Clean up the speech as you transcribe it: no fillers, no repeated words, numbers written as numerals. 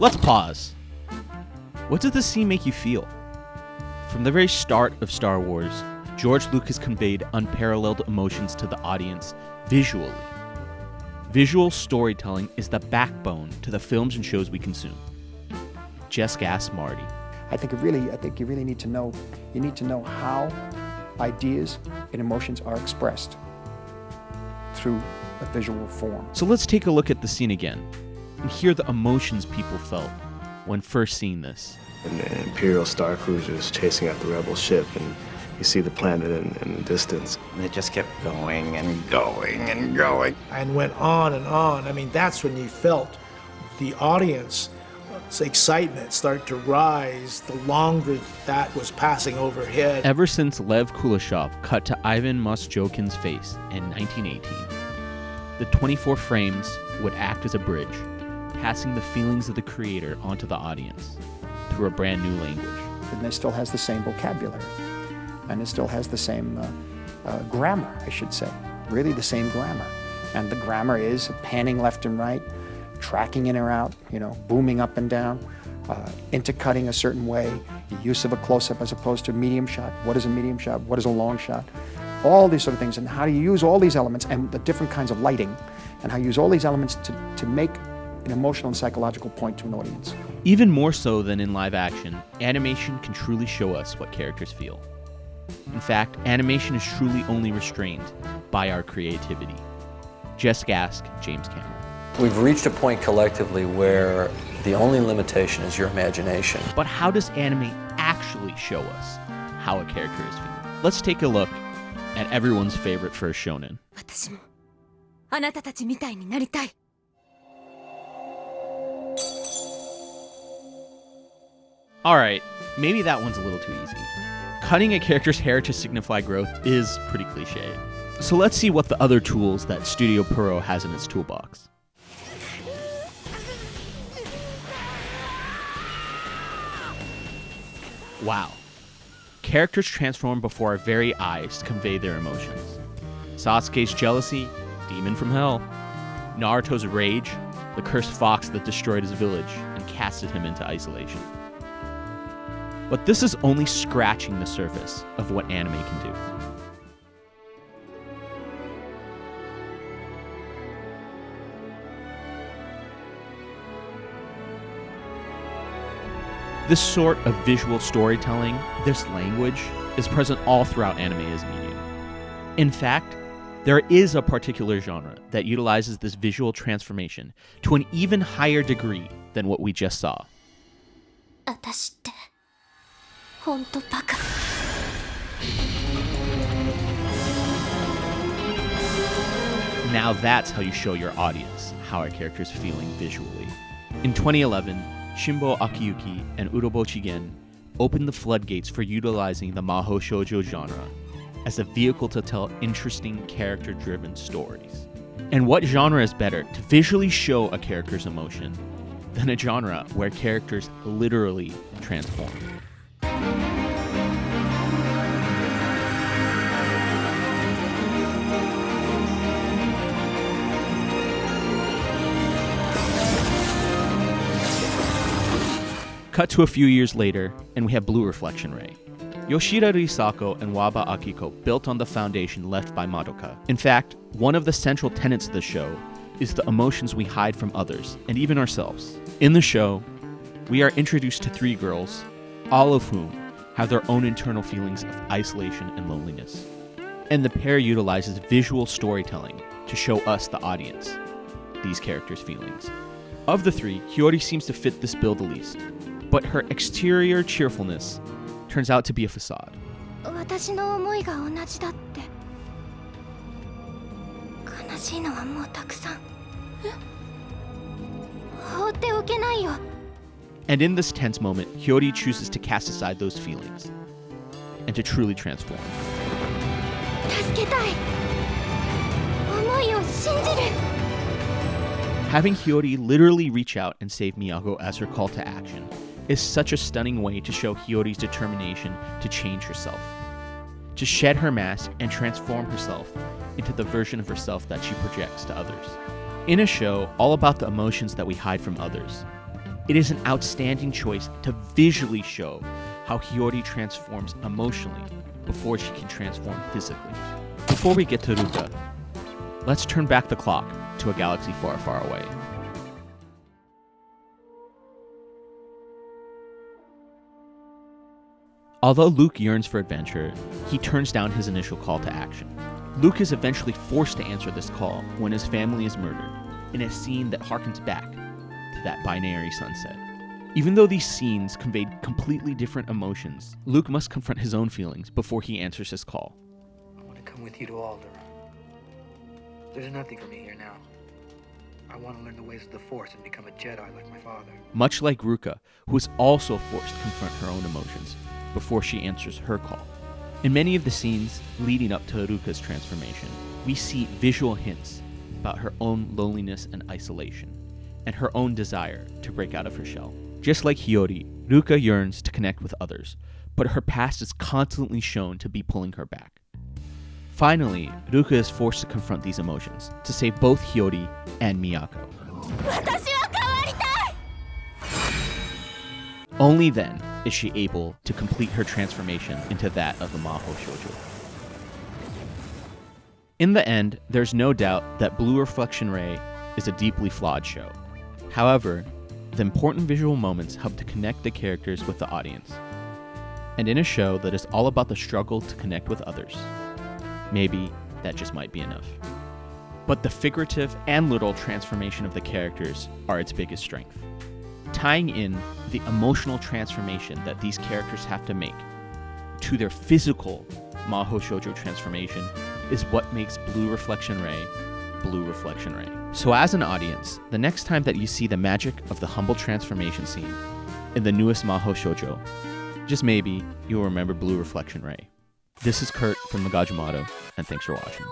Let's pause. What did this scene make you feel? From the very start of Star Wars, George Lucas conveyed unparalleled emotions to the audience visually. Visual storytelling is the backbone to the films and shows we consume. Just ask Marty. I think you really need to know. You need to know how ideas and emotions are expressed through a visual form. So let's take a look at the scene again and hear the emotions people felt when first seeing this. And the Imperial Star Cruisers chasing after the rebel ship, and you see the planet in the distance. And it just kept going and going and going. And went on and on. I mean, that's when you felt the audience's excitement start to rise the longer that was passing overhead. Ever since Lev Kuleshov cut to Ivan Mosjokin's face in 1918, the 24 frames would act as a bridge, passing the feelings of the creator onto the audience through a brand new language. And it still has the same vocabulary, and it still has the same grammar, I should say. Really the same grammar. And the grammar is panning left and right, tracking in or out, booming up and down, intercutting a certain way, the use of a close-up as opposed to a medium shot. What is a medium shot? What is a long shot? All these sort of things, and how do you use all these elements and the different kinds of lighting, and how you use all these elements to make an emotional and psychological point to an audience. Even more so than in live action, animation can truly show us what characters feel. In fact, animation is truly only restrained by our creativity. Just ask James Cameron. We've reached a point collectively where the only limitation is your imagination. But how does anime actually show us how a character is feeling? Let's take a look at everyone's favorite first shonen. Alright, maybe that one's a little too easy. Cutting a character's hair to signify growth is pretty cliche. So let's see what the other tools that Studio Pierrot has in its toolbox. Wow. Characters transform before our very eyes to convey their emotions. Sasuke's jealousy, demon from hell. Naruto's rage, the cursed fox that destroyed his village and casted him into isolation. But this is only scratching the surface of what anime can do. This sort of visual storytelling, this language, is present all throughout anime as a medium. In fact, there is a particular genre that utilizes this visual transformation to an even higher degree than what we just saw. Now that's how you show your audience how a character is feeling visually. In 2011, Shinbo Akiyuki and Urobuchi Gen opened the floodgates for utilizing the Mahou Shoujo genre as a vehicle to tell interesting character-driven stories. And what genre is better to visually show a character's emotion than a genre where characters literally transform? Cut to a few years later, and we have Blue Reflection Ray. Yoshida Risako and Waba Akiko built on the foundation left by Madoka. In fact, one of the central tenets of the show is the emotions we hide from others, and even ourselves. In the show, we are introduced to three girls, all of whom have their own internal feelings of isolation and loneliness. And the pair utilizes visual storytelling to show us, the audience, these characters' feelings. Of the three, Hiyori seems to fit this bill the least, but her exterior cheerfulness turns out to be a facade. And in this tense moment, Hiyori chooses to cast aside those feelings and to truly transform. Having Hiyori literally reach out and save Miyako as her call to action is such a stunning way to show Hiyori's determination to change herself, to shed her mask and transform herself into the version of herself that she projects to others. In a show all about the emotions that we hide from others, It is an outstanding choice to visually show how Hiyori transforms emotionally before she can transform physically. Before we get to Ruka, let's turn back the clock to a galaxy far, far away. Although Luke yearns for adventure, he turns down his initial call to action. Luke is eventually forced to answer this call when his family is murdered, in a scene that harkens back to that binary sunset. Even though these scenes conveyed completely different emotions, Luke must confront his own feelings before he answers his call. I want to come with you to Alderaan. There's nothing for me here now. I want to learn the ways of the Force and become a Jedi like my father. Much like Ruka, who is also forced to confront her own emotions before she answers her call. In many of the scenes leading up to Ruka's transformation, we see visual hints about her own loneliness and isolation, and her own desire to break out of her shell. Just like Hiyori, Ruka yearns to connect with others, but her past is constantly shown to be pulling her back. Finally, Ruka is forced to confront these emotions to save both Hiyori and Miyako. Only then is she able to complete her transformation into that of the Maho Shoujo. In the end, there's no doubt that Blue Reflection Ray is a deeply flawed show. However, the important visual moments help to connect the characters with the audience. And in a show that is all about the struggle to connect with others, maybe that just might be enough. But the figurative and literal transformation of the characters are its biggest strength. Tying in the emotional transformation that these characters have to make to their physical Maho Shoujo transformation is what makes Blue Reflection Ray, Blue Reflection Ray. So as an audience, the next time that you see the magic of the humble transformation scene in the newest Maho Shoujo, just maybe you'll remember Blue Reflection Ray. This is Kurt from Magajimato, and thanks for watching.